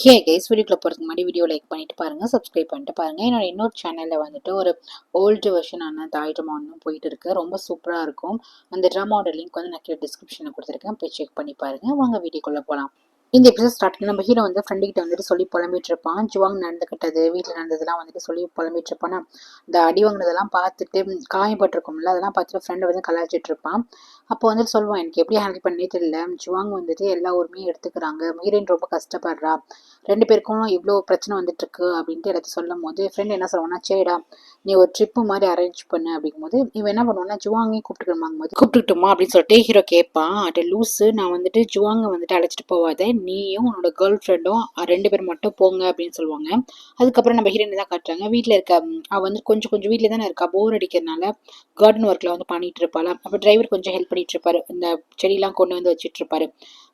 Hey guys, வீடியோக்குள்ள போகிறதுக்கு முன்னாடி வீடியோ லைக் பண்ணிட்டு பாருங்க, சப்ஸ்கிரைப் பண்ணிட்டு பாருங்க. என்னோட இன்னொரு சேனல்ல வந்துட்டு ஒரு ஓல்டு வெர்ஷனான தாய் ட்ராமான்னு போயிட்டு இருக்கு. ரொம்ப சூப்பரா இருக்கும். அந்த ட்ராமாவோட லிங்க் வந்து நான் கீழே டிஸ்கிரிப்ஷனில் கொடுத்துருக்கேன், போய் செக் பண்ணி பாருங்க. வாங்க வீடியோக்குள்ள போகலாம். இந்த எபிசோட் ஸ்டார்டிங் நம்ம ஹீரோ வந்து ஃப்ரெண்டு கிட்ட வந்துட்டு சொல்லி புலம்பிட்டு இருப்பான். ஜுவாங் நடந்துக்கிட்டது, வீட்டில் நடந்ததெல்லாம் வந்துட்டு சொல்லி புலம்பிட்டு இருப்பானா. இந்த அடி வாங்கினதெல்லாம் பார்த்துட்டு காயப்பட்டிருக்கும்ல, அதெல்லாம் பார்த்துட்டு ஃப்ரெண்டை வந்து கலாய்ச்சிட்டு இருப்பான். அப்போ வந்துட்டு சொல்லுவான், எனக்கு எப்படி ஹேண்டில் பண்ணே தெரியல. ஜுவாங் வந்துட்டு எல்லா ஊருமே எடுத்துக்கிறாங்க, ஹீரோயின் ரொம்ப கஷ்டப்படுறா, ரெண்டு பேருக்கும் இவ்வளோ பிரச்சனை வந்துட்டு இருக்கு அப்படின்ட்டு எல்லாத்தையும் சொல்லும் போது ஃப்ரெண்ட் என்ன சொல்லுவான்னா, சரிடா நீ ஒரு ட்ரிப்பு மாதிரி அரேஞ்ச் பண்ணு அப்படிங்கும்போது இவன் என்ன பண்ணுவான்னா, ஜுவாங்கையும் கூப்பிட்டுக்கணுமாங்கும் போது கூப்பிட்டுட்டுமா அப்படின்னு சொல்லிட்டு ஹீரோ கேட்பான். அட் லூஸு, நான் வந்துட்டு ஜுவாங்க வந்துட்டு அழைச்சிட்டு போவாத, நீயும் உன்னோட கேர்ள் ஃப்ரெண்டும் ரெண்டு பேர் மட்டும் போங்க அப்படின்னு சொல்லுவாங்க. அதுக்கப்புறம் நம்ம ஹீரோயின் தான் காட்டுறாங்க. வீட்டில் இருக்க அவள் வந்து கொஞ்சம் கொஞ்சம் வீட்டில் தானே இருக்கா, போர் அடிக்கிறதுனால கார்டன் ஒர்க்கில் வந்து பண்ணிட்டு இருப்பாள். அப்போ டிரைவர் கொஞ்சம் ஹெல்ப் பண்ணிட்டு இருப்பாரு, இந்த செடியெல்லாம் கொண்டு வந்து வச்சுட்டு இருப்பாரு.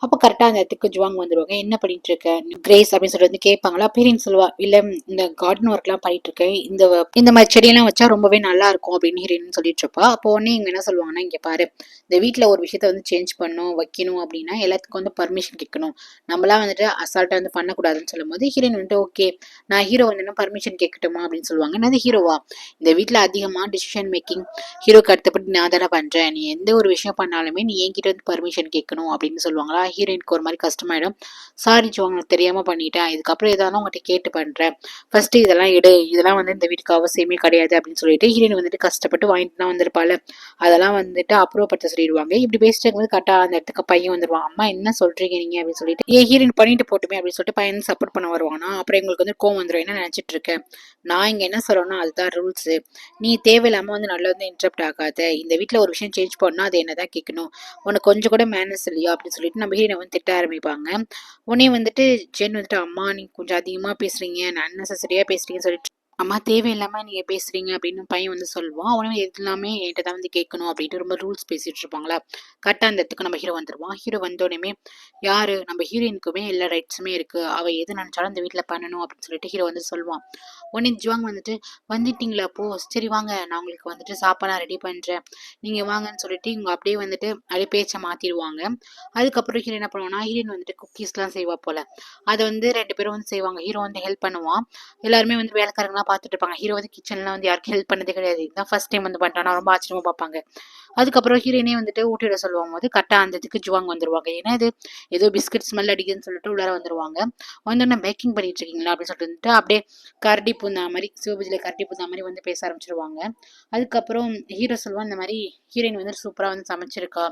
அப்போ கரெக்டாக அந்த இடத்துக்கு ஜுவாங் வந்துருவாங்க. என்ன பண்ணிட்டு இருக்க கிரேஸ் அப்படின்னு சொல்லிட்டு வந்து கேட்பாங்களா. பேரண்ட்ஸ் சொல்லுவா, இல்லை இந்த கார்டன் ஒர்க்லாம் பண்ணிட்டு இருக்கேன், இந்த மாதிரி செடியெல்லாம் வச்சா ரொம்பவே நல்லா இருக்கும் அப்படின்னு ஹீரோயின் சொல்லிட்டு இருப்பா. அப்போ உடனே இவங்க என்ன சொல்லுவாங்கன்னா, இங்கே பாரு, இந்த வீட்டில் ஒரு விஷயத்த வந்து சேஞ்ச் பண்ணணும் வைக்கணும் அப்படின்னா எல்லாத்துக்கும் வந்து பர்மிஷன் கேட்கணும், நம்மளாம் வந்துட்டு அசால்ட்டாக வந்து பண்ணக்கூடாதுன்னு சொல்லும் போது ஹீரோயின் வந்துட்டு ஓகே, நான் ஹீரோ வந்து பர்மிஷன் கேட்கட்டுமா அப்படின்னு சொல்லுவாங்க. என்னது ஹீரோவா, இந்த வீட்டில் அதிகமாக டிசிஷன் மேக்கிங் ஹீரோக்கு அடுத்தப்பட்டு நான் தானே பண்ணுறேன், நீ எந்த ஒரு விஷயம் பண்ணாலுமே நீ என்கிட்ட வந்து பர்மிஷன் கேட்கணும் அப்படின்னு சொல்லுவாங்களா. ஹீரோயினுக்கு ஒரு மாதிரி கஷ்டமாயிடும். சாரி ஜுவாங், தெரியாமல் பண்ணிட்டேன், இதுக்கப்புறம் எதாவது உங்கள்கிட்ட கேட்டு பண்ணுறேன், ஃபர்ஸ்ட் இதெல்லாம் எடு, இதெல்லாம் வந்து இந்த வீட்டுக்கு அவசியமே கிடையாது அப்படின்னு சொல்லிட்டு ஹீரோயின் வந்துட்டு கஷ்டப்பட்டு வாங்கிட்டு தான் வந்திருப்பாள். அதெல்லாம் வந்துட்டு அப்ரூவ் படுத்த சொல்லிடுவாங்க. இப்படி பேசிட்டு இருக்கும்போது கரெக்டாக அந்த இடத்துக்கு பையன் வந்துருவான். அம்மா என்ன சொல்றீங்க நீங்க அப்படின்னு சொல்லிட்டு, ஏன் ஹீரோயின் பண்ணிட்டு போட்டுமே அப்படின்னு சொல்லிட்டு பையன் சப்போர்ட் பண்ண வருவானா. அப்புறம் எங்களுக்கு வந்து கோவம் வந்துடும், என்ன நினைச்சிட்டு இருக்கேன், நான் இங்க என்ன சொல்றேன்னா அதுதான் ரூல்ஸ், நீ தேவையில்லாம வந்து நல்லா வந்து இன்டரப்ட் ஆகாத, இந்த வீட்டுல ஒரு விஷயம் சேஞ்ச் பண்ணா அது என்னதான் கேட்கணும், உனக்கு கொஞ்சம் கூட மேனஸ் இல்லையா அப்படின்னு சொல்லிட்டு நம்ம ஹீரோனை வந்து திட்ட ஆரம்பிப்பாங்க. உடனே வந்துட்டு ஜென் வந்துட்டு, அம்மா நீங்க கொஞ்சம் அதிகமா பேசுறீங்க, நான் அன்னெசரியா பேசுறீங்கன்னு சொல்லிட்டு, அம்மா தேவையில்லாம நீங்க பேசுறீங்க அப்படின்னு பையன் வந்து சொல்லுவான். உடனே எது எல்லாமே என்கிட்ட தான் வந்து கேட்கணும் அப்படின்ட்டு ரொம்ப ரூல்ஸ் பேசிட்டு இருப்பாங்களா. கரெக்டாக அந்த இடத்துக்கு நம்ம ஹீரோ வந்துருவான். ஹீரோ வந்தோடனே, யாரு நம்ம ஹீரோயினுக்குமே எல்லா ரைட்ஸுமே இருக்கு, அவ எது நினைச்சாலும் இந்த வீட்டுல பண்ணணும் அப்படின்னு சொல்லிட்டு ஹீரோ வந்து சொல்லுவான். உடனே ஜுவாங் வந்துட்டு, வந்துட்டீங்களா அப்போ சரி வாங்க, நான் உங்களுக்கு வந்துட்டு சாப்பாடுலாம் ரெடி பண்றேன், நீங்க வாங்கன்னு சொல்லிட்டு இவங்க அப்படியே வந்துட்டு அப்படியே பேச்சை மாத்திடுவாங்க. அதுக்கப்புறம் ஹீரோ என்ன பண்ணுவான்னா, ஹீரோயின் வந்துட்டு குக்கீஸ்லாம் செய்வா போல, அதை வந்து ரெண்டு பேரும் வந்து செய்வாங்க. ஹீரோ வந்து ஹெல்ப் பண்ணுவான். எல்லாருமே வந்து வேலைக்காரங்களாம் பார்த்துட்டு இருப்பாங்க. ஹீரோ வந்து கிச்சன்லாம் வந்து யாருக்கும் ஹெல்ப் பண்ணதே கிடையாது, இதுதான் ஃபர்ஸ்ட் டைம் வந்து பண்றானா, ரொம்ப ஆச்சரியமா பார்ப்பாங்க. அதுக்கப்புறம் ஹீரோயினே வந்துட்டு ஊட்டி விட சொல்லுவாங்க போது கரெக்டாக அந்த இதுக்கு ஜுவாங் வந்துருவாங்க. ஏன்னா இது ஏதோ பிஸ்கட் ஸ்மெல் அடிக்குதுன்னு சொல்லிட்டு உள்ளார வந்துருவாங்க. வந்தோடனே பேக்கிங் பண்ணிட்டு இருக்கீங்களா அப்படின்னு சொல்லிட்டு வந்துட்டு அப்படியே கரடி பூந்தா மாதிரி, சிவபூஜையில கரடி பூந்தா மாதிரி வந்து பேச ஆரம்பிச்சிருவாங்க. அதுக்கப்புறம் ஹீரோ சொல்லுவான், இந்த மாதிரி ஹீரோயின் வந்து சூப்பரா வந்து சமைச்சிருக்கா,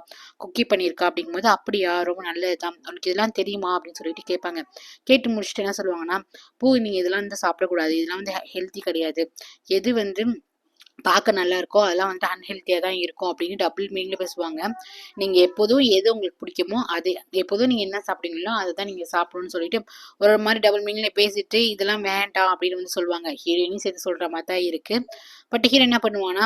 குக்கி பண்ணியிருக்கா அப்படிங்கும்போது, அப்படியா ரொம்ப நல்லதுதான், உனக்கு இதெல்லாம் தெரியுமா அப்படின்னு சொல்லிட்டு கேட்பாங்க. கேட்டு முடிச்சுட்டு என்ன சொல்லுவாங்கன்னா, பூ நீங்க இதெல்லாம் வந்து சாப்பிடக்கூடாது, இதெல்லாம் வந்து ஹெல்த்தி கிடையாது, எது வந்து பார்க்க நல்லா இருக்கோ அதெல்லாம் வந்துட்டு அன்ஹெல்த்தியாக தான் இருக்கும் அப்படின்னு டபுள் மீனிங்ல பேசுவாங்க. நீங்க எப்போதும் எது உங்களுக்கு பிடிக்குமோ அது, எப்போதும் நீங்க என்ன சாப்பிடுங்களோ அதை தான் நீங்க சாப்பிடணும்னு சொல்லிட்டு ஒரு மாதிரி டபுள் மீனிங்ல பேசிட்டு இதெல்லாம் வேண்டாம் அப்படின்னு வந்து சொல்லுவாங்க. ஹீரோயினையும் சேர்த்து சொல்ற மாதிரி தான் இருக்கு. பட் ஹீரோ என்ன பண்ணுவானா,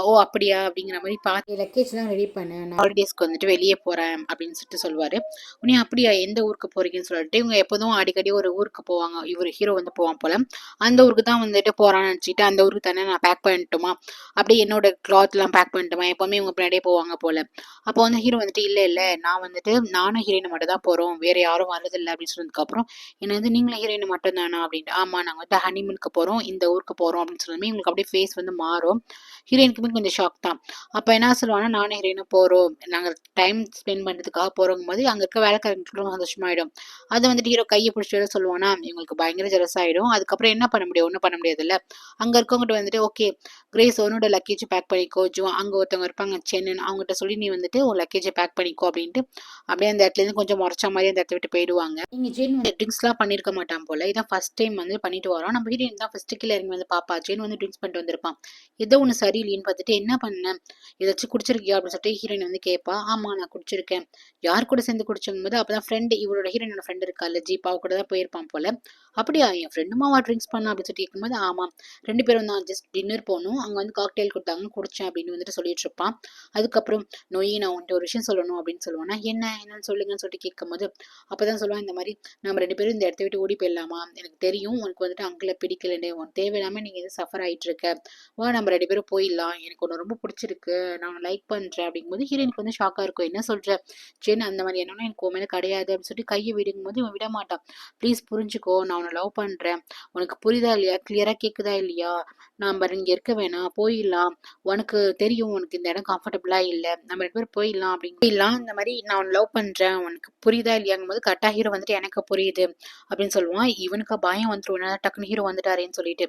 ஓ அப்படியா அப்படிங்கிற மாதிரி பார்த்து லக்கேஜ்லாம் ரெடி பண்ண, நான் ஹாலிடேஸ்க்கு வந்துட்டு வெளியே போறேன் அப்படின்னு சொல்லிட்டு சொல்லுவாரு. உடனே அப்படியா எந்த ஊருக்கு போறீங்கன்னு சொல்லிட்டு இவங்க எப்போதும் அடிக்கடி ஒரு ஊருக்கு போவாங்க, இவர் ஹீரோ வந்து போவான் போல, அந்த ஊருக்கு தான் வந்துட்டு போறான்னு நினச்சிட்டு, அந்த ஊருக்கு தானே நான் பேக் பண்ணிட்டுமா, அப்படியே என்னோட கிளாத்லாம் பேக் பண்ணிட்டுமா, எப்போவுமே இவங்க பின்னாடியே போவாங்க போல. அப்போ வந்து ஹீரோ வந்துட்டு, இல்லை இல்லை நான் வந்துட்டு நானும் ஹீரோயின் மட்டும் தான் போகிறோம், வேற யாரும் வரதில்லை அப்படின்னு சொன்னதுக்கப்புறம், என்ன வந்து நீங்களும் ஹீரோயின் மட்டும் தானா அப்படின்ட்டு, ஆமாம் நாங்கள் வந்து ஹனிமூனுக்கு போகிறோம், இந்த ஊருக்கு போகிறோம் அப்படின்னு சொன்னதுமே இவங்களுக்கு அப்படியே ஃபேஸ் வந்து மாறும். ஹீரோயினுக்குமே கொஞ்சம் ஷாக் தான். அப்போ என்ன சொல்லுவாங்கன்னா, நானும் ஹீரோயினும் போகிறோம், நாங்கள் டைம் ஸ்பெண்ட் பண்ணுறதுக்காக போகிறோம் போது அங்கே இருக்க வேலைக்காரங்களுக்கு ரொம்ப சந்தோஷமாயிடும். அதை வந்துட்டு ஹீரோ கையை பிடிச்சி சொல்லுவானா, இவங்களுக்கு பயங்கர ஜெலஸ் ஆகிடும். அதுக்கப்புறம் என்ன பண்ண முடியும், ஒன்றும் பண்ண முடியாதுல்ல. அங்கே இருக்கவங்ககிட்ட வந்துட்டு, ஓகே கிரேஸ் உன்னோட லக்கேஜ் பேக் பண்ணிக்கோ, அங்கே ஒருத்தவங்க இருப்பாங்க சென்னு, அவங்ககிட்ட சொல்லி நீ வந்துட்டு உன் லக்கேஜை பேக் பண்ணிக்கோ அப்படின்ட்டு அப்படியே அந்த இடத்துலேருந்து கொஞ்சம் முறைச்ச மாதிரி அந்த இடத்த விட்டு போயிடுவாங்க. இங்கே ஜென் வந்து ட்ரிங்க்ஸ்லாம் பண்ணியிருக்க மாட்டான் போல, இதான் ஃபர்ஸ்ட் டைம் வந்து பண்ணிட்டு வரோம். நம்ம ஹீரோயின் தான் ஃபர்ஸ்ட் கீழே இறங்கி வந்து பாப்பா, ஜென் வந்து ட்ரிங்க்ஸ் பண்ணிட்டு வந்திருப்பான். ஏதோ ஒன்று சரியில்லைன்னு பார்த்துட்டு, என்ன பண்ணேன் ஏதாச்சும் குடிச்சிருக்கியா அப்படின்னு சொல்லிட்டு ஹீரோயின் வந்து கேட்பா. ஆமா நான் குடிச்சிருக்கேன். யார் கூட சேர்ந்து குடிச்சும் போது அப்பதான் ஃப்ரெண்டு, இவரோட ஹீரோயினோட ஃப்ரெண்டு இருக்கால ஜீப்பா, அவ கூட தான் போயிருப்பான் போல. அப்படியா என் ஃப்ரெண்டுமாவா ட்ரிங்க்ஸ் பண்ணா அப்படின்னு சொல்லி கேட்கும்போது, ஆமாம் ரெண்டு பேரும் தான் ஜஸ்ட் டின்னர் போகணும், அங்கே வந்து காக்டெயில் கொடுத்தாங்க குடிச்சேன் அப்படின்னு வந்துட்டு சொல்லிட்டு இருப்பான். அதுக்கப்புறம் நொய் நான் உன்ட்டு ஒரு விஷயம் சொல்லணும் அப்படின்னு சொல்லுவானா, என்னன்னு சொல்லுங்கன்னு சொல்லிட்டு கேட்கும்போது அப்பதான் சொல்லுவான், இந்த மாதிரி நம்ம ரெண்டு பேரும் இந்த இடத்த விட்டு ஓடி போயிடலாமா, எனக்கு தெரியும் உனக்கு வந்துட்டு அங்கிள பிடிக்கலன்னு, உன் தேவையில்லாம நீங்க எது சஃபர் ஆயிட்டு இருக்க, வா நம்ம 2 பேரும் போயிடலாம், எனக்கு உன்னை ரொம்ப பிடிச்சிருக்கு, நான் லைக் பண்றேன் அப்படிங்கும்போது ஹீரோயினுக்கு வந்து ஷாக்கா இருக்கும். என்ன சொல்ற ஜென், அந்த மாதிரி என்னன்னா எனக்கு உன் மேல கிடையாது அப்படின்னு சொல்லிட்டு கையை விடுங்கும்போது இவன் விட மாட்டான். ப்ளீஸ் புரிஞ்சுக்கோ, நான் உன்னை லவ் பண்றேன், உனக்கு புரியுதா இல்லையா, கிளியரா கேக்குதா இல்லையா, நம்ம இங்க இருக்க வேணாம், போயிடலாம், உனக்கு தெரியும் உனக்கு இந்த இடம் கம்ஃபர்டபுளா இல்ல, நம்ம 2 பேரும் போயிடலாம் அப்படின்னு போயிடலாம், இந்த மாதிரி நான் உன்னை லவ் பண்றேன், உனக்கு புரியுதா இல்லையாங்கும் போது கரெக்டா ஹீரோ வந்துட்டு எனக்கு புரியுது அப்படின்னு சொல்லுவான். இவனுக்கு பயம் வந்துரும், என்ன டக்குனு ஹீரோ வந்துட்டாரேன்னு சொல்லிட்டு.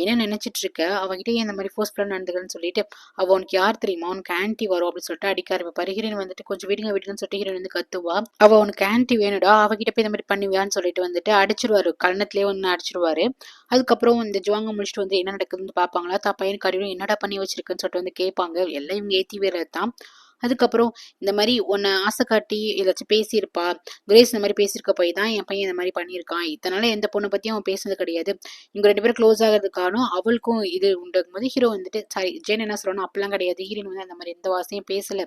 என்ன நினைச்சிட்டு இருக்க, அவகிட்ட ஏன் இந்த மாதிரி ஃபோர்ஸ்ஃபுல்லா நடந்துக்கிறேன்னு சொல்லிட்டு, அவ உனக்கு யார் தெரியுமா, உனக்கு ஆன்ட்டி வரும் அப்படின்னு சொல்லிட்டு அடிக்க ஆரம்பிப்பாரு. ஹீரோயின் வந்துட்டு கொஞ்சம் விடுங்க விடுங்கன்னு சொல்லிட்டு ஹீரோயின் வந்து கத்துவா. அவ உனக்கு ஆன்ட்டி வேணுடா, அவகிட்ட போய் இந்த மாதிரி பண்ணுவியான்னு சொல்லிட்டு வந்துட்டு அடிச்சிருவாரு, கண்ணத்திலேயே ஒன்னு அடிச்சிருவாரு. அதுக்கப்புறம் இந்த ஜுவாங்க முடிச்சுட்டு வந்து என்ன நடக்குதுன்னு பாப்பாங்களா, தான் பையனுக்கு அடியும் என்னடா பண்ணி வச்சிருக்குன்னு சொல்லிட்டு வந்து கேட்பாங்க. எல்லாம் இவங்க ஏத்தி வேறதான். அதுக்கப்புறம் இந்த மாதிரி உன்னை ஆசை காட்டி ஏதாச்சும் பேசியிருப்பா, கிரேஸ் இந்த மாதிரி பேசியிருக்க போய் தான் என் பையன் இந்த மாதிரி பண்ணியிருக்கான், இதனால எந்த பொண்ணை பத்தியும் அவன் பேசுனது கிடையாது, இவங்க 2 பேரும் க்ளோஸ் ஆகிறதுக்கானும் அவளுக்கும் இது உண்டுங்கும் போது ஹீரோ வந்துட்டு சாரி ஜென் என்ன சொல்லணும், அப்பெல்லாம் கிடையாது, ஹீரோயின் வந்து அந்த மாதிரி எந்த வாசையும் பேசல,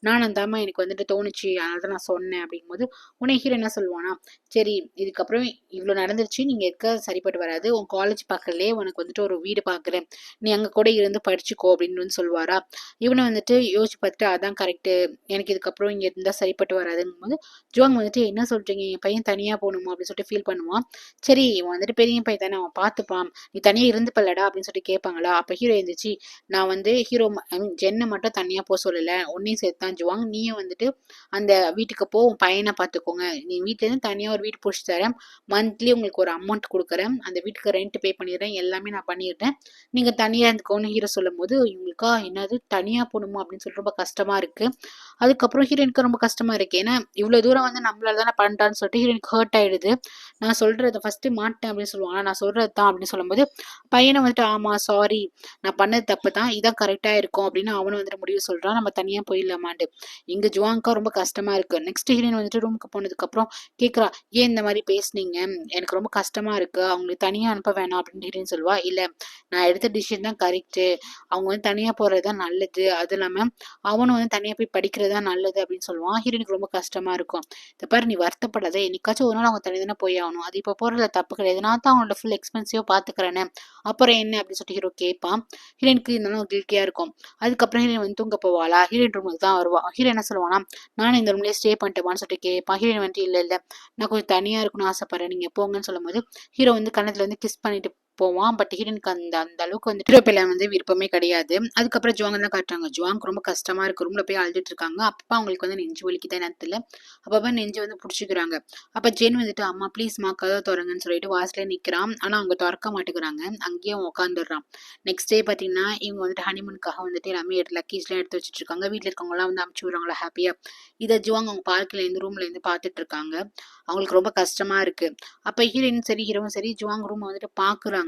நான் அந்த அம்மா எனக்கு வந்துட்டு தோணுச்சு அதனால தான் நான் சொன்னேன் அப்படிங்கும்போது உன்னை ஹீரோ என்ன சொல்லுவானா, சரி இதுக்கப்புறம் இவ்வளோ நடந்துருச்சு, நீங்க இருக்க சரிப்பட்டு வராது, உன் காலேஜ் பக்கத்துலேயே உனக்கு வந்துட்டு ஒரு வீடு பாக்குறேன், நீ அங்க கூட இருந்து படிச்சுக்கோ அப்படின்னு வந்து சொல்லுவாரா. இவனை வந்துட்டு யோசிச்சு பார்த்துட்டு அதான் கரெக்டு, எனக்கு இதுக்கப்புறம் இங்கே இருந்தால் சரிப்பட்டு வராதுங்கும் போது ஜுவாங் வந்துட்டு என்ன சொல்றீங்க, என் பையன் தனியாக போகணுமா அப்படின்னு சொல்லிட்டு ஃபீல் பண்ணுவான். சரி இவன் வந்துட்டு பெரிய பையன் தானே, அவன் பார்த்துப்பான், நீ தனியாக இருந்து பல்லடா அப்படின்னு சொல்லிட்டு கேட்பாங்களா. அப்போ ஹீரோ இருந்துச்சு, நான் வந்து ஹீரோ ஐ மீன் ஜென்னை மட்டும் தனியாக போக சொல்லலை, ஒன்னையும் சேர்த்து தான் ஜுவாங், நீயும் வந்துட்டு அந்த வீட்டுக்கு போ, உன் பையனை பார்த்துக்கோங்க, நீ வீட்டிலேருந்து தனியாக ஒரு வீடு பிடிச்சி தரேன், மந்த்லி உங்களுக்கு ஒரு அமௌண்ட் கொடுக்குறேன், அந்த வீட்டுக்கு ரெண்ட் பே பண்ணிடுறேன், எல்லாமே நான் பண்ணிடுறேன், நீங்கள் தனியாக இருந்துக்கோன்னு ஹீரோ சொல்லும் போது இவங்களுக்கா என்னது தனியாக போகணுமா அப்படின்னு சொல்லிட்டு ரொம்ப கஷ்டமா இருக்கு. அதுக்கப்புறம் ஹீரோயினுக்கு ரொம்ப கஷ்டமா இருக்கு, ஏன்னா இவ்வளவு தூரம் வந்து நம்மளால தானே பண்ணிட்டான்னு சொல்லிட்டு ஹீரோயினுக்கு ஹர்ட் ஆயிடுது. நான் சொல்றதை ஃபர்ஸ்ட் மாட்டேன் அப்படின்னு சொல்லுவாங்க, நான் சொல்றது தான் அப்படின்னு சொல்லும்போது பையனை வந்துட்டு ஆமா சாரி, நான் பண்ணது தப்பு தான், இதான் கரெக்டா இருக்கும் அப்படின்னு அவனும் வந்துட்டு முடிவு சொல்றான், நம்ம தனியா போயிடலாமாண்டு. இங்க ஜுவாங்கா ரொம்ப கஷ்டமா இருக்கு. நெக்ஸ்ட் ஹீரோயின் வந்துட்டு ரூமுக்கு போனதுக்கு அப்புறம் கேக்குறா, ஏன் இந்த மாதிரி பேசுனீங்க, எனக்கு ரொம்ப கஷ்டமா இருக்கு, அவங்களுக்கு தனியா அனுப்ப வேணாம் அப்படின்னு ஹீரோயின் சொல்லுவா. இல்ல நான் எடுத்த டிசிஷன் தான் கரெக்ட், அவங்க வந்து தனியா போறதுதான் நல்லது, அது இல்லாம அவனும் வந்து தனியா போய் படிக்கிறது தான் நல்லது அப்படின்னு சொல்லுவான். ஹீரோனுக்கு ரொம்ப கஷ்டமா இருக்கும். இந்த பாரு நீ வருத்தப்படாத, என்னைக்காச்சும் ஒரு நாள் அவங்க தனி தானே போய் ஆகணும், அது இப்போ போறதுல தப்பு கிடையாது, நான் தான் அவனோட ஃபுல் எக்ஸ்பென்சிவா பாத்துக்கிறேன்னு, அப்புறம் என்ன அப்படின்னு சொல்லிட்டு ஹீரோ கேட்பான். ஹீரோனுக்கு இருந்தாலும் கில்ட்டியா இருக்கும். அதுக்கப்புறம் ஹீரோயின் வந்து தூங்க போவாளா, ஹீரோயின் ரூமுக்கு தான் வருவா. ஹீரோ என்ன சொல்லுவானா, நானும் இந்த ரூம்லயே ஸ்டே பண்ணிட்டேமான்னு சொல்லிட்டு கேட்பான். ஹீரோயின் வந்து இல்ல இல்ல நான் கொஞ்சம் தனியா இருக்கணும்னு ஆசைப்படுறேன், நீங்க போங்கன்னு சொல்லும் போது ஹீரோ வந்து கண்ணத்துல வந்து கிஸ் பண்ணிட்டு போவான். பட் ஹீரோனுக்கு அந்த அந்த அளவுக்கு வந்து ஹீரோ பேல வந்து விருப்பமே கிடையாது. அதுக்கப்புறம் ஜுவாங்க தான் காட்டுறாங்க. ஜுவாங் ரொம்ப கஷ்டமா இருக்கு, ரூம்ல போய் அழுதுட்டு இருக்காங்க. அப்பா அவங்களுக்கு வந்து நெஞ்சு வலிக்குதா என்னன்னு தெரியல, அப்பப்ப நெஞ்சு வந்து புடிச்சுக்கிறாங்க. அப்ப ஜென் வந்துட்டு அம்மா ப்ளீஸ்மா கதவை திறங்கன்னு சொல்லிட்டு வாசலே நிக்கிறான். ஆனா அவங்க திறக்க மாட்டேங்கிறாங்க, அங்கேயே உட்காந்துடுறான். நெக்ஸ்ட் டே பாத்தீங்கன்னா இவங்க வந்துட்டு ஹனிமூனுக்காக வந்துட்டு எல்லாமே லக்கேஜ் எல்லாம் எடுத்து வச்சுட்டு இருக்காங்க. வீட்டுல இருக்கவங்க எல்லாம் வந்து அமுச்சு விடுறாங்களா ஹாப்பியா. இதை ஜுவாங் அவங்க பார்க்கல இருந்து ரூம்ல இருந்து பாத்துட்டு இருக்காங்க. அவங்களுக்கு ரொம்ப கஷ்டமா இருக்கு. அப்ப ஹீரோயின் சரி ஹீரோவும் சரி ஜுவாங் ரூம் வந்துட்டு பாக்குறாங்க.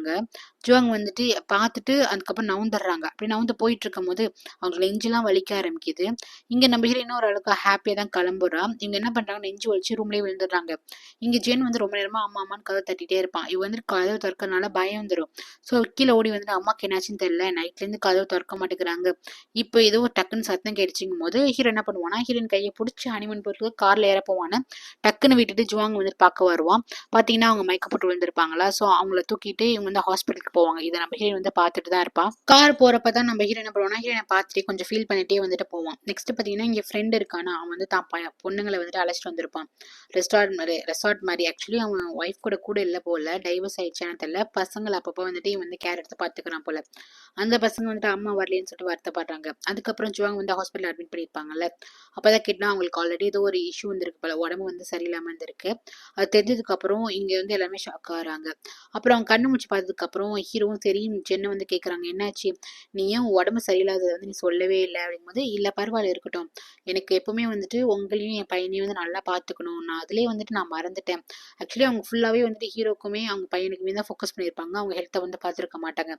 ஜுவாங் வந்துட்டு பார்த்துட்டு அதுக்கப்புறம் நவுந்துடுறாங்க. அப்படி நவுந்து போயிட்டு இருக்கும் போது அவங்களுக்கு நெஞ்செல்லாம் வலிக்க ஆரம்பிக்குது. இங்க நம்ம ஹீரோயின் ஓரளவுக்கு ஹாப்பியா தான் கிளம்புறா. இவங்க என்ன பண்றாங்க, நெஞ்சு வலிச்சு ரூம்லயே விழுந்துடுறாங்க. இங்க ஜென் வந்து ரொம்ப நேரமா அம்மா அம்மான்னு கதவை தட்டிட்டே இருப்பான். இவ வந்து கதவு திறக்கறதுனால பயம் வந்துடும். ஸோ கீழே ஓடி வந்துட்டு அம்மாக்கு என்னாச்சுன்னு தெரியல, நைட்ல இருந்து கதவு திறக்க மாட்டேங்கிறாங்க, இப்போ ஏதோ டக்குன்னு சத்தம் கேட்டுச்சுங்கும் போது ஹீரோ என்ன பண்ணுவானா, ஹீரோயின் கையை பிடிச்சி ஹனிமூன் போறதுக்கு கார்ல ஏற போவான்னு டக்குன்னு விட்டுட்டு ஜுவாங் வந்துட்டு பார்க்க வருவான். பாத்தீங்கன்னா அவங்க மயக்கப்பட்டு விழுந்திருப்பாங்களா. ஸோ அவங்கள தூக்கிட்டு இவங்க வந்து ஹாஸ்பிட்டலுக்கு போவாங்க. இதை நம்ம ஹீரோயின் வந்து பார்த்துட்டு தான் இருப்பான். கார் போறப்பதான் நம்ம ஹீரோ என்ன பண்ணுவானா, ஹீரோனை பார்த்துட்டு கொஞ்சம் ஃபீல் பண்ணிட்டே வந்துட்டு போவான். நெக்ஸ்ட் பாத்தீங்கன்னா இங்க ஃப்ரெண்ட் இருக்கானா, அவன் வந்து தான் பொண்ணுங்களை வந்துட்டு அழைச்சிட்டு வந்திருப்பான். ரெசார்ட் மாதிரி ஆக்சுவலி அவன் ஒய்ஃப் கூட கூட இல்ல போல, டைவர்ஸ் ஆயிடுச்சான்னு தெரியல. பசங்களை அப்பப்போ வந்துட்டு இவன் வந்து கேர் எடுத்து பாத்துக்கிறான் போல. அந்த பசங்க வந்துட்டு அம்மா வரலன்னு சொல்லிட்டு வருத்தப்படுறாங்க. அதுக்கப்புறம் ஜுவாங் வந்து ஹாஸ்பிட்டல் அட்மிட் பண்ணிருப்பாங்கல்ல. அப்பதான் கேட்டா அவங்களுக்கு ஆல்ரெடி ஏதோ ஒரு இஷ்யூ வந்திருக்கு போல, உடம்பு வந்து சரியில்லாம இருந்திருக்கு. அது தெரிஞ்சதுக்கு அப்புறம் இங்க வந்து எல்லாமே ஷாக் ஆகுறாங்க. அப்புறம் அவங்க கண்ணு முடிச்சு பார்த்ததுக்கு அப்புறம் ஹீரோவும் சரி ஜென்னை வந்து கேக்குறாங்க, என்னாச்சு, நீ ஏன் உடம்பு சரியில்லாததை வந்து நீ சொல்லவே இல்லை அப்படிங்கும்போது, இல்ல பரவாயில்ல இருக்கட்டும், எனக்கு எப்பவுமே வந்துட்டு உங்களையும் என் பையனையும் வந்து நல்லா பாத்துக்கணும், நான் அதுலயே வந்துட்டு நான் மறந்துட்டேன். ஆக்சுவலி அவங்க ஃபுல்லாவே வந்துட்டு ஹீரோக்குமே அவங்க பையனுக்குமே தான் ஃபோக்கஸ் பண்ணியிருப்பாங்க, அவங்க ஹெல்த்தை வந்து பார்த்துருக்க மாட்டாங்க.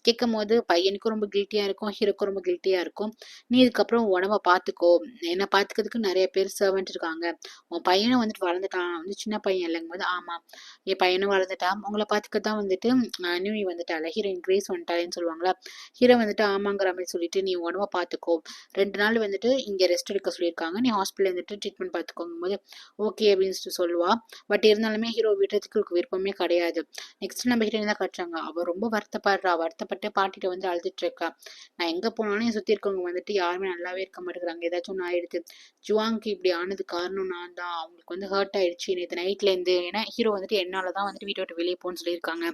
கேட்கும் போது பையனுக்கும் ரொம்ப கில்ட்டியா இருக்கும், ஹீரோக்கும் ரொம்ப கில்ட்டியா இருக்கும். நீ இதுக்கப்புறம் உடம்ப பாத்துக்கோ, என்ன பாத்துக்கிறதுக்கு நிறைய பேர் சர்வெண்ட் இருக்காங்க, உன் பையனும் வந்துட்டு வளர்ந்துட்டான், வந்து சின்ன பையன் இல்லைங்கும் போது ஆமா என் பையனும் வளர்ந்துட்டான், உங்களை பாத்துக்க தான் வந்துட்டு நியூ வந்துட்டால ஹீரோயின் கிரேஸ் வந்துட்டாலேன்னு சொல்லுவாங்களா. ஹீரோ வந்துட்டு ஆமாங்கிற மாதிரி சொல்லிட்டு நீ உடம்ப பார்த்துக்கோ, 2 நாள் வந்துட்டு இங்கே ரெஸ்ட் எடுக்க சொல்லியிருக்காங்க, நீ ஹாஸ்பிட்டல் வந்துட்டு ட்ரீட்மெண்ட் பார்த்துக்கோங்கும் போது ஓகே அப்படின்னு சொல்லுவா. பட் இருந்தாலுமே ஹீரோ விடுறதுக்கு விருப்பமே கிடையாது. நெக்ஸ்ட் நம்ம ஹீரோயின் தான் காட்டுறாங்க. அவள் ரொம்ப வருத்தப்பட்டு பாட்டிட்ட வந்து அழுதுட்டு இருக்கா. நான் எங்க போனாலும் என் சுத்தி இருக்கவங்க வந்துட்டு யாருமே நல்லாவே இருக்க மாட்டேங்கிறாங்க, ஏதாச்சும் ஒன்று ஆயிடுது, ஜுவாங்க்கு இப்படி ஆனது காரணம் நான் தான், அவங்களுக்கு வந்து ஹர்ட் ஆயிடுச்சு நேற்று நைட்ல இருந்து. ஏன்னா ஹீரோ வந்துட்டு என்னாலதான் வந்துட்டு வீட்டை விட்டு வெளியே போன்னு சொல்லியிருக்காங்க,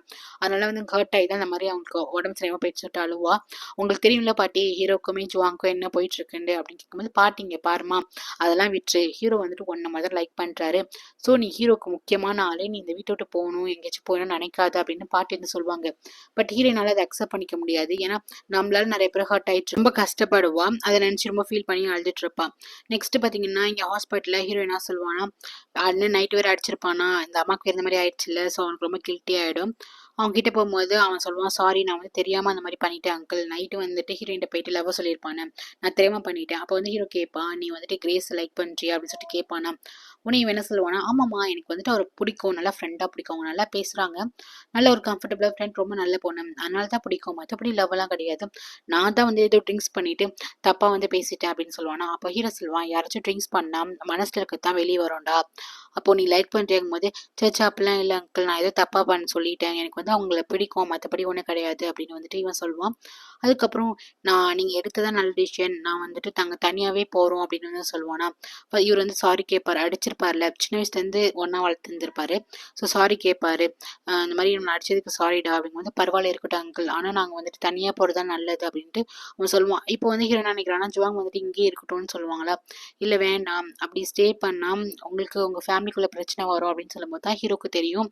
அதனால வந்து ஹர்ட் ஆகி தான் இந்த மாதிரி அவங்களுக்கு உடம்பு சரியாம போயிட்டு சொல்லிட்டு அழுவா. உங்களுக்கு தெரியும்ல பாட்டி ஹீரோக்குமே ஜுவாங்க்கும் என்ன போயிட்டு இருக்குன்னு அப்படின்னு கேட்கும்போது, பாட்டிங்க பாருமா அதெல்லாம் விட்டுரு, ஹீரோ வந்துட்டு ஒன்ன மாதிரி லைக் பண்றாரு, ஸோ நீ ஹீரோக்கு முக்கியமான ஆளே, நீ இந்த வீட்டை விட்டு போகணும் எங்கேயாச்சும் போகணும்னு நினைக்காது அப்படின்னு பாட்டி வந்து சொல்லுவாங்க. பட் ஹீரோனால அதை அக்செப்ட் பண்ணிக்க முடியாது. ஏன்னா நம்மளால நிறைய பேர் ஹர்ட் ஆயிடுச்சு, ரொம்ப கஷ்டப்படுவா, அதை நினைச்சு ரொம்ப ஃபீல் பண்ணி அழுதுட்டு இருப்பான். நெக்ஸ்ட் பாத்தீங்கன்னா இங்க ஹாஸ்பிட்டல்ல ஹீரோ என்ன சொல்லுவானா, அண்ணன் நைட் வேற அடிச்சிருப்பானா, இந்த அம்மாக்கு இருந்த மாதிரி ஆயிடுச்சு இல்ல, ஸோ அவனுக்கு ரொம்ப கில்ட்டி ஆயிடும். அவங்க கிட்ட போகும்போது அவன் சொல்லுவான், சாரி நான் வந்து தெரியாம அந்த மாதிரி பண்ணிட்டேன் அங்கிள், நைட்டு வந்துட்டு ஹீரோயின் போயிட்டு லவ் சொல்லியிருப்பானே, நான் தெரியாம பண்ணிட்டேன். அப்போ வந்து ஹீரோ கேட்பான், நீ வந்துட்டு கிரேஸ் லைக் பண்றியா அப்படின்னு சொல்லிட்டு கேட்பானா. உடனே இவன் என்ன சொல்லுவானா, ஆமாம்மா எனக்கு வந்துட்டு அவர் பிடிக்கும், நல்லா ஃப்ரெண்டா பிடிக்கும், அவங்க நல்லா பேசுறாங்க, நல்ல ஒரு கம்ஃபர்டபுளா ஃப்ரெண்ட், ரொம்ப நல்ல பொண்ணு, அதனால தான் பிடிக்கும், மற்றபடி லவ் எல்லாம் கிடையாது, நான் தான் வந்து ஏதோ ட்ரிங்க்ஸ் பண்ணிட்டு தப்பா வந்து பேசிட்டேன் அப்படின்னு சொல்லுவானா. அப்போ ஹீரோ சொல்லுவான், யாராச்சும் ட்ரிங்க்ஸ் பண்ணா மனசுல இருக்கத்தான் வெளியே வரும்டா, அப்போ நீ லைக் பண்றேங்கும் போது சேச்சா அப்படிலாம் இல்லை அங்கிள், நான் ஏதோ தப்பா பண்ண சொல்லிட்டேன், எனக்கு வந்து அவங்கள பிடிக்கும், மற்றபடி ஒன்றும் கிடையாது அப்படின்னு வந்துட்டு இவன் சொல்லுவான். அதுக்கப்புறம் நீங்க எடுத்ததான் நல்ல டிசிஷன், நான் வந்துட்டு தனியாவே போறோம் அப்படின்னு வந்து சொல்லுவானா. அப்ப இவர் வந்து சாரி கேட்பாரு, அடிச்சிருப்பார்ல சின்ன வயசுல இருந்து ஒன்னா வளர்த்து இருந்திருப்பாரு, ஸோ சாரி கேட்பாரு. இந்த மாதிரி நம்ம அடிச்சதுக்கு சாரிடா அப்படிங்கும் போது, பரவாயில்ல இருக்கட்டும் அங்கிள், ஆனா நாங்க வந்துட்டு தனியா போறதுதான் நல்லது அப்படின்ட்டு அவன் சொல்லுவான். இப்போ வந்து ஹீரோ என்ன நினைக்கிறான்னா, ஜுவாங் வந்துட்டு இங்கேயே இருக்கட்டும்னு சொல்லுவாங்களா. இல்ல வேண்டாம், அப்படி ஸ்டே பண்ணா உங்களுக்கு உங்க ஃபேமிலிக்குள்ள பிரச்சனை வரும் அப்படின்னு சொல்லும்போது தான் ஹீரோக்கு தெரியும்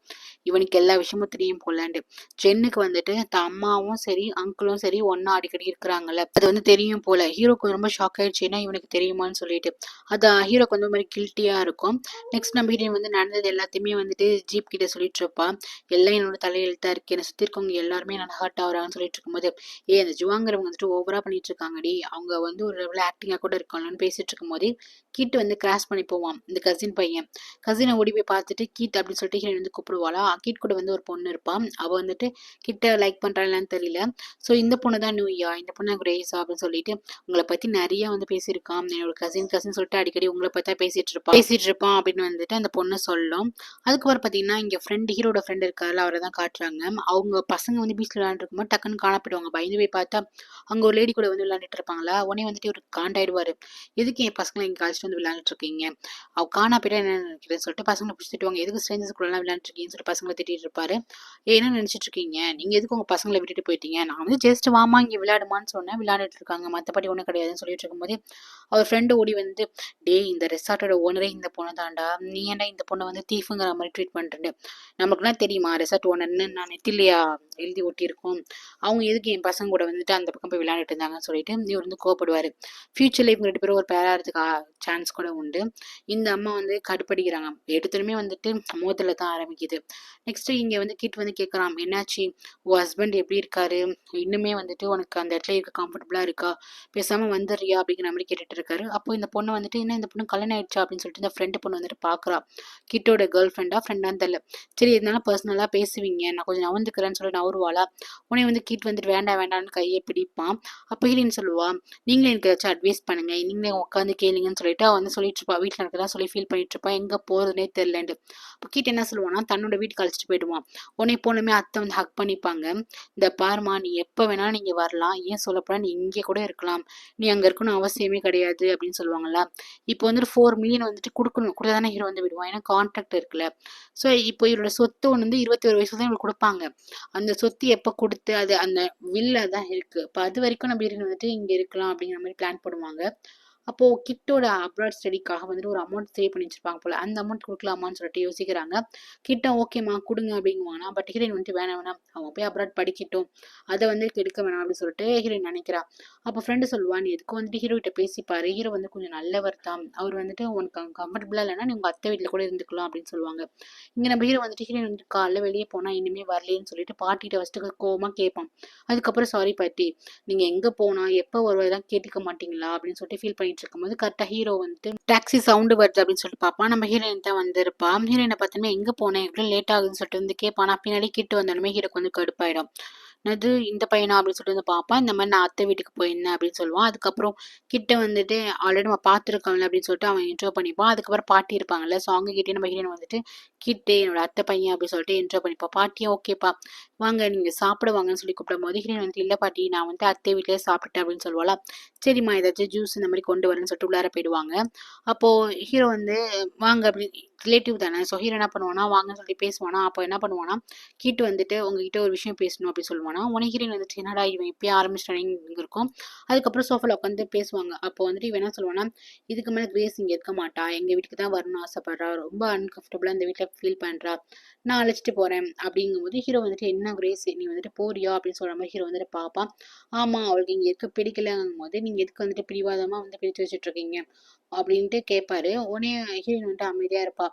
இவனுக்கு எல்லா விஷயமும் தெரியும் போலாண்டு. ஜென்னுக்கு வந்துட்டு அம்மாவும் சரி அங்கிளும் சரி ஒன்னா அடிக்கடி இருக்கிறாங்கல்ல, அது வந்து தெரியும் போல. ஹீரோக்கு ரொம்ப ஷாக் ஆயிடுச்சு, ஏன்னா இவனுக்கு தெரியுமான்னு சொல்லிட்டு. அது ஹீரோக்கு வந்து ஒரு மாதிரி கில்ட்டியா இருக்கும். நெக்ஸ்ட் நம்ம ஹீரோயின் வந்து நடந்தது எல்லாத்தையுமே வந்துட்டு ஜீப் கிட்ட சொல்லிட்டு இருப்பா. எல்லாம் என்னோட தலையெழுத்தா இருக்கு, என்னை சுத்தி இருக்கவங்க எல்லாருமே என்ன ஹர்ட் ஆகுறாங்கன்னு சொல்லிட்டு இருக்கும்போது, அந்த ஜுவாங்கிறவங்க வந்துட்டு ஓவரா பண்ணிட்டு இருக்காங்கடி, அவங்க வந்து ஒரு லெவல் ஆக்டிங்கா கூட இருக்காங்கன்னு பேசிட்டு இருக்கும்போது கீட் வந்து கிராஸ் பண்ணி போவான் இந்த கசின் பையன். கசினை ஓடி போய் பார்த்துட்டு கீட் அப்படின்னு சொல்லிட்டு ஹீரோயின் வந்து கூப்பிடுவாளா. கீட் கூட வந்து ஒரு பொண்ணு இருப்பான், அவ வந்துட்டு கிட்ட லைக் பண்றாளான்னு தெரியல. ஸோ இந்த பொண்ணு தான் நியூயா, இந்த பொண்ணு கிரேஸா அப்படின்னு சொல்லிட்டு உங்களை பத்தி நிறைய வந்து பேசியிருக்கான், என்னோட கசின் சொல்லிட்டு அடிக்கடி உங்களை பத்தி பேசிட்டு இருப்பான் அப்படின்னு வந்துட்டு அந்த பொண்ணு சொல்லும். அதுக்கப்புறம் பாத்தீங்கன்னா இங்க ஹீரோட ஃப்ரெண்ட் இருக்காருல, அவரை தான் காட்டுறாங்க. அவங்க பசங்க வந்து பீச்ல விளையாண்டு இருக்கும்போது டக்குன்னு காணப்படுவாங்க. பயந்து போய் பார்த்தா அங்க ஒரு லேடி கூட வந்து விளையாண்டுட்டு இருப்பாங்களா. உடனே வந்துட்டு ஒரு காண்டாயிடுவாரு, எதுக்கு என் பசங்களை இங்க அழைச்சிட்டு வந்து விளையாண்டுட்டு இருக்கீங்க, அவ காணா போயிட்டா என்ன நினைக்கிறேன்னு சொல்லிட்டு பசங்களை பிடிச்சி திட்டுவாங்க. எதுக்கு ஸ்ட்ரேஞ்சர்ஸ் கூட எல்லாம் விளையாண்டுட்டு இருக்கீங்கன்னு சொல்லிட்டு பசங்களை திட்டிட்டு இருப்பாரு. என்ன நினைச்சிட்டு இருக்கீங்க, நீங்க எதுக்கு உங்க பசங்களை விட்டுட்டு போயிட்டீங்க, நான் வந்து ஜஸ்ட் வாமா இங்க விளையாடுமான்னு சொன்னேன், விளையாண்டுட்டு இருக்காங்க, மத்தபடி ஒண்ணும் கிடையாதுன்னு சொல்லிட்டு இருக்கும்போது அவர் ஃப்ரெண்டு ஓடி வந்து, டேய் இந்த ரெசார்ட்டோட ஓனரே இந்த பொண்ணு தாண்டா, நீ ஏன்டா இந்த பொண்ணை வந்து தீஃபுங்கிற மாதிரி ட்ரீட் பண்றேன், நமக்குலாம் தெரியுமா ரெசார்ட் ஓனர்னு, நான் நெத்திலையா எழுதி ஒட்டியிருக்கோம், அவங்க எதுக்கு என் பசங்க கூட வந்துட்டு அந்த பக்கம் போய் விளையாண்டுட்டு இருந்தாங்கன்னு சொல்லிட்டு இவர் வந்து கோவப்படுவாரு. ஃபியூச்சர்ல இவங்க 2 பேரும் ஒரு பேராகிறதுக்கு சான்ஸ் கூட உண்டு. இந்த அம்மா வந்து கடுப்படிக்கிறாங்க, எடுத்துமே வந்துட்டு முகத்துல தான் ஆரம்பிக்குது. நெக்ஸ்ட் இங்க வந்து கிட் வந்து கேட்கறான், என்னாச்சு உன் ஹஸ்பண்ட் எப்படி இருக்காரு, இன்னுமே வந்துட்டு உனக்கு அந்த இடத்துல இருக்க கம்ஃபர்டபுளா இருக்கா, பேசாம வந்துடுறியா அப்படிங்கிற மாதிரி கேட்டுட்டு இருக்காரு. அப்போ இந்த பொண்ணு வந்துட்டு என்ன இந்த பொண்ணு கல்யாணம் ஆயிடுச்சா அப்படின்னு சொல்லிட்டு இந்த ஃப்ரெண்டு பொண்ணு வந்துட்டு பாக்குறா. கிட்டோட கேர்ள் ஃப்ரெண்டான்னு தெரியல. சரி இதனால பர்சனலா பேசுவீங்க, நான் கொஞ்சம் நவந்துக்கிறேன்னு சொல்லி நவருவாளா. உடனே வந்து கிட் வந்துட்டு வேண்டாம்னு கையை பிடிப்பான். அப்போ ஹீரோயின் சொல்லுவா, நீங்களே எனக்கு ஏதாச்சும் அட்வைஸ் பண்ணுங்க, நீங்களே உட்காந்து கேளுங்கன்னு சொல்லிட்டு அவ வந்து சொல்லிட்டு இருப்பா, வீட்டுல இருக்கிறதா சொல்லி ஃபீல் பண்ணிட்டு இருப்பா, எங்க போறதுனே தெரியலன்னு. இப்போ கிட் என்ன சொல்லுவானா, தன்னோட வீட்டுக்கு அழைச்சிட்டு போயிடுவான். உடனே போனமே அத்தை வந்து ஹக் பண்ணிப்பாங்க. இந்த பாருமா நீ எப்ப வேணாலும் நீங்க வரலாம், ஏன் சொல்லப்போனா நீ இங்கே கூட இருக்கலாம், நீ அங்க இருக்கணும் அவசியமே கிடையாது அப்படின்னு சொல்லுவாங்களா. இப்போ வந்துட்டு 4 மில்லியன் வந்துட்டு கொடுக்கணும், கொடுத்தாதானே ஹீரோ வந்து விடுவான், ஏன்னா கான்ட்ராக்ட் இருக்குல்ல. ஸோ இப்போ இவரோட சொத்து ஒன்று வந்து 21 வயசுல தான் இவங்களுக்கு கொடுப்பாங்க. அந்த சொத்து எப்போ கொடுத்து அது அந்த வில்ல தான் இருக்கு, இப்போ அது வரைக்கும் நம்ம ஹீரோயின் வந்துட்டு இங்க இருக்கலாம் அப்படிங்கிற மாதிரி பிளான் பண்ணுவாங்க. அப்போ கிட்டோட அப்ராட் ஸ்டடிக்காக வந்துட்டு ஒரு அமௌண்ட் சேவ் பண்ணி வச்சிருப்பாங்க போல, அந்த அமௌண்ட் கொடுக்கலாமான்னு சொல்லிட்டு யோசிக்கிறாங்க. கிட்ட ஓகேமா கொடுங்க அப்படிங்குவானா. பட் ஹீரோயின் வந்துட்டு வேணாம் அவன் போய் அப்ராட் படிக்கட்டும், அதை வந்து கெடுக்க வேணாம் அப்படின்னு சொல்லிட்டு ஹீரோயின் நினைக்கிறா. அப்போ ஃப்ரெண்டு சொல்லுவா, நீ எதுக்கும் வந்துட்டு ஹீரோ கிட்ட பேசிப்பாரு, ஹீரோ வந்து கொஞ்சம் நல்லவர் தான், அவர் வந்துட்டு உனக்கு கம்ஃபர்டபுளா இல்லைன்னா நீ உங்க அத்தை வீட்டுல கூட இருந்துக்கலாம் அப்படின்னு சொல்லுவாங்க. இங்க நம்ம ஹீரோ வந்துட்டு ஹீரோயின் வந்துட்டு காலைல வெளியே போனா இனிமே வரலேன்னு சொல்லிட்டு பாட்டிட்ட ஃபர்ஸ்ட் கோவமா கேட்பான். அதுக்கப்புறம் சாரி பாட்டி, நீங்க எங்க போனா எப்ப வருவதெல்லாம் கேட்டுக்க மாட்டீங்களா அப்படின்னு சொல்லிட்டு ஃபீல் பண்ணிட்டு போயிட்டு இருக்கும்போது கரெக்டாக ஹீரோ வந்துட்டு டாக்ஸி சவுண்டு வருது அப்படின்னு சொல்லிட்டு பார்ப்பான். நம்ம ஹீரோயின் தான் வந்திருப்பா. ஹீரோயினை பார்த்தோன்னா எங்கே போனேன் இவ்வளோ லேட் ஆகுதுன்னு சொல்லிட்டு வந்து கேட்பான். பின்னாடி கிட்ட வந்தோடனே ஹீரோக்கு வந்து கடுப்பாயிடும். அது இந்த பையனா அப்படின்னு சொல்லிட்டு வந்து பார்ப்பான். இந்த மாதிரி நான் அத்தை வீட்டுக்கு போயிருந்தேன் அப்படின்னு சொல்லுவான். அதுக்கப்புறம் கிட்ட வந்துட்டு ஆல்ரெடி நம்ம பார்த்துருக்கோம்ல அப்படின்னு சொல்லிட்டு அவன் இன்ட்ரோ பண்ணிப்பான். அதுக்கப்புறம் பாட்டி இருப்பாங்கல்ல, ஸோ அவங்க கிட்டே நம்ம ஹீரோயின் வந்துட்டு கிட்டே என்னோட அத்தை பையன் அப்படின்னு சொல்லிட்டு இன்ட்ரோ பண்ணிப்பான். பாட்டியும் ஓகேப்பா வாங்க நீங்கள் சாப்பிட வாங்கன்னு சொல்லி கூப்பிடும் போது ஹீரோயின் வந்துட்டு இல்லை பாட்டி நான் வந்து அத்தை வீட்டிலே சாப்பிட்டுட்டேன் அப்படின்னு சொல்லுவாளா. சரிம்மா ஏதாச்சும் ஜூஸ் இந்த மாதிரி கொண்டு வரேன்னு சொல்லிட்டு உள்ளார போயிடுவாங்க. அப்போது ஹீரோ வந்து வாங்க அப்படி ரிலேட்டிவ் தானே, ஸோ ஹீரோ என்ன பண்ணுவானா வாங்கன்னு சொல்லி பேசுவானா. அப்போ என்ன பண்ணுவானா கீட்டு வந்துட்டு உங்ககிட்ட ஒரு விஷயம் பேசணும் அப்படி சொல்லுவானா. உடனே ஹீரோயின் வந்துட்டு என்னடா இவன் இப்பயே ஆரம்பிச்சிட்டாங்க இருக்கும். அதுக்கப்புறம் சோஃபாவில் உட்காந்து பேசுவாங்க. அப்போ வந்துட்டு இவன் என்ன சொல்லுவானா, இதுக்கு மேலே கிரேஸ் இங்கே இருக்க மாட்டா, எங்கள் வீட்டுக்கு தான் வரணும்னு ஆசைப்படுறா, ரொம்ப அன்கம்ஃபர்டபுளாக இந்த வீட்டில் ஃபீல் பண்ணுறா, நான் அழைச்சிட்டு போகிறேன் அப்படிங்கும்போது ஹீரோ வந்துட்டு என்ன கிரேஸ் நீ வந்துட்டு போறியா அப்படின்னு சொல்கிற மாதிரி ஹீரோ வந்துட்டு பார்ப்பான். ஆமாம் அவளுக்கு இங்கே இருக்க பிடிக்கலங்கும் போது நீங்கள் எதுக்கு வந்துட்டு பிடிவாதமாக வந்து பிடிச்சு வச்சுட்டு இருக்கீங்க அப்படின்ட்டு கேட்பாரு. உடனே ஹீரோயின் வந்துட்டு அமைதியாக இருப்பா.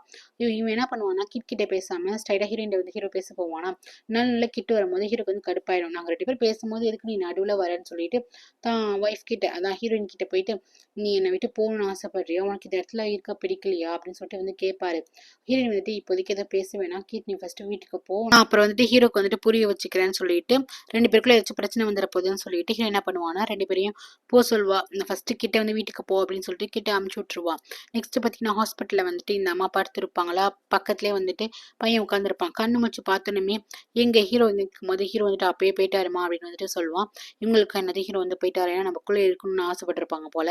இவன் என்ன பண்ணுவானா கிட்ட பேசாம ஸ்ட்ரைட்டாக ஹீரோயின் வந்து ஹீரோ பேச போவானா. நல்ல கிட்ட வரும்போது ஹீரோக்கு வந்து கடுப்பாயிடும். நாங்கள் 2 பேர் பேசும்போது எதுக்கு நீ நடுவில் வரேன்னு சொல்லிட்டு தான் ஒய்ஃப் கிட்ட அதான் ஹீரோயின் கிட்ட போயிட்டு நீ என்னை விட்டு போகணும்னு ஆசைப்படுறியா, உனக்கு இந்த இடத்துல இருக்க பிடிக்கலையா அப்படின்னு சொல்லிட்டு வந்து கேட்பாரு. ஹீரோயின் வந்துட்டு இப்போதைக்கு எதாவது பேச வேணாம், கீட் நீ ஃபர்ஸ்ட் வீட்டுக்கு போ, நான் அப்புறம் வந்துட்டு ஹீரோக்கு வந்துட்டு புரிய வச்சுக்கிறேன்னு சொல்லிட்டு 2 பேருக்குள்ள ஏதாச்சும் பிரச்சனை வந்துட போகுதுன்னு சொல்லிட்டு ஹீரோ என்ன பண்ணுவானா 2 பேரையும் போ சொல்வா. ஃபர்ஸ்ட் கிட்ட வந்து வீட்டுக்கு போ அப்படின்னு சொல்லிட்டு கிட்ட அமுச்சு விட்டுருவா. நெக்ஸ்ட் பார்த்தீங்கன்னா ஹாஸ்பிட்டலில் வந்துட்டு இந்த அம்மா படுத்திருப்பாங்களா, பக்கத்துலேயே வந்துட்டு பையன் உட்காந்துருப்பான். கண்ணு முச்சு பார்த்தோன்னே எங்க ஹீரோ நிற்கும் போது ஹீரோ வந்துட்டு அப்பயே போயிட்டாருமா அப்படின்னு வந்துட்டு சொல்லுவான். இவங்களுக்கு என்னது ஹீரோ வந்து போயிட்டாரு, ஏன்னா நமக்குள்ளே இருக்கணும்னு ஆசைப்பட்டிருப்பாங்க போல.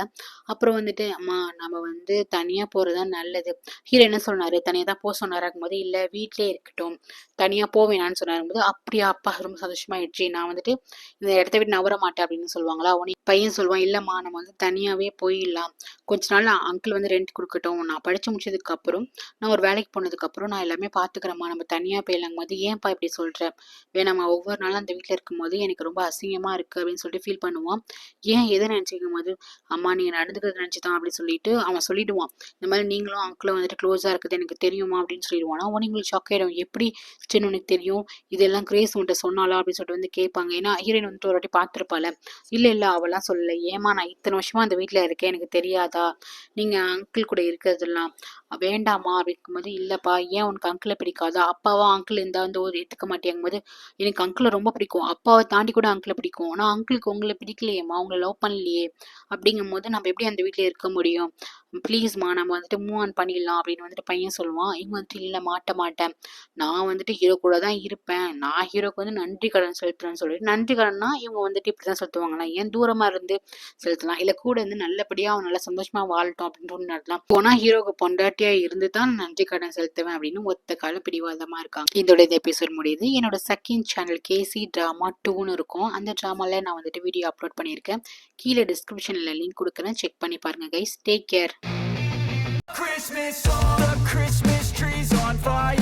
அப்புறம் வந்துட்டு அம்மா நம்ம வந்து தனியாக போகிறது தான் நல்லது. ஹீரோ என்ன சொன்னார், தனியாக தான் போக சொன்னாராகும் போது இல்லை வீட்டிலே இருக்கட்டும் தனியாக போவேனான்னு சொன்னாருக்கும் போது அப்படியா அப்பா ரொம்ப சந்தோஷமாயிடுச்சு, நான் வந்துட்டு இந்த இடத்த விட்டு நவர மாட்டேன் அப்படின்னு சொல்லுவாங்களா. உடனே பையன் சொல்லுவான் இல்லைம்மா நம்ம வந்து தனியாகவே போயிடலாம், கொஞ்ச நாள் அங்கிள் வந்து ரெண்ட் கொடுக்கட்டும், நான் படித்து முடிச்சதுக்கு அப்புறம் நான் ஒரு வேலைக்கு போனதுக்கப்புறம் நான் எல்லாமே பார்த்துக்கிறேம்மா, நம்ம தனியாக போயிடலாங்கும் போது ஏன்ப்பா இப்படி சொல்கிறேன், வேணாம்மா ஒவ்வொரு நாளும் அந்த வீட்டில் இருக்கும்போது எனக்கு ரொம்ப அசிங்கமாக இருக்குது அப்படின்னு சொல்லிட்டு ஃபீல் பண்ணுவான். ஏன் எதை நினச்சிக்கும் போது அம்மா நீங்கள் நடந்துக்கிறது நினச்சிதான் அப்படின்னு சொல்லிட்டு அவன் சொல்லிடுவான். இந்த மாதிரி நீங்களும் அங்கிளும் வந்துட்டு க்ளோஸாக இருக்குது எனக்கு தெரியுமா அப்படின்னு சொல்லிடுவானா. உடனே உங்களுக்கு ஷாக் ஆகிடும், எப்படி சின்ன உனக்கு தெரியும், இதெல்லாம் கிரேஸ் உன்ட்ட சொன்னாலா அப்படின்னு சொல்லிட்டு வந்து கேட்பாங்க. ஏன்னா ஹீரோயின் வந்துட்டு ஒரு வாட்டி பார்த்துருப்பாள். இல்லை இல்லை அவெல்லாம் சொல்லலை, ஏமா நான் இத்தனை வருஷமா அந்த வீட்டில் இருக்கேன் எனக்கு தெரியாதா, நீங்கள் அங்கிள் கூட இருக்கிறதெல்லாம் வேண்டாமா அப்படிங்கும்போது இல்லைப்பா ஏன் உனக்கு அங்கிளை பிடிக்காதா, அப்பாவா அங்கிள் இருந்தால் வந்து ஒரு ஏற்றுக்க மாட்டேங்கும் போது எனக்கு அங்கிளை ரொம்ப பிடிக்கும், அப்பாவை தாண்டி கூட அங்கிளை பிடிக்கும், ஆனால் அங்கிளுக்கு உங்களை பிடிக்கலையேம்மா, உங்களை லவ் பண்ணலையே, அப்படிங்கும் போது நம்ம எப்படி அந்த வீட்டில் இருக்க முடியும், ப்ளீஸ்மா நம்ம வந்துட்டு மூவ் ஆன் பண்ணிடலாம் அப்படின்னு வந்துட்டு பையன் சொல்லுவான். இவங்க வந்துட்டு இல்லை மாட்ட மாட்டேன், நான் வந்துட்டு ஹீரோ கூட தான் இருப்பேன், நான் ஹீரோக்கு வந்து நன்றி கடன் செலுத்துறேன்னு சொல்லிட்டு நன்றி கடன்னா இவங்க வந்துட்டு இப்படி தான் செலுத்துவாங்களா, ஏன் தூரமாக இருந்து செலுத்தலாம், இல்லை கூட இருந்து நல்லபடியாக அவன் நல்லா சந்தோஷமா வாழட்டும் அப்படின்னு ஒன்று நடத்தலாம். போனால் ஹீரோக்கு பொண்டாட்டியா இருந்து தான் நன்றி கடன் செலுத்துவேன் அப்படின்னு ஒத்த கால பிடிவாதமாக இருக்காங்க. இதோட இந்த எபிசோட் முடியுது. என்னோட செகண்ட் சேனல் கேசி ட்ராமா 2ன்னு இருக்கும். அந்த ட்ராமாவில் நான் வந்துட்டு வீடியோ அப்லோட் பண்ணியிருக்கேன். கீழே டிஸ்கிரிப்ஷனில் லிங்க் கொடுக்குறேன், செக் பண்ணி பாருங்க guys. Take care. Christmas, all the Christmas trees on fire.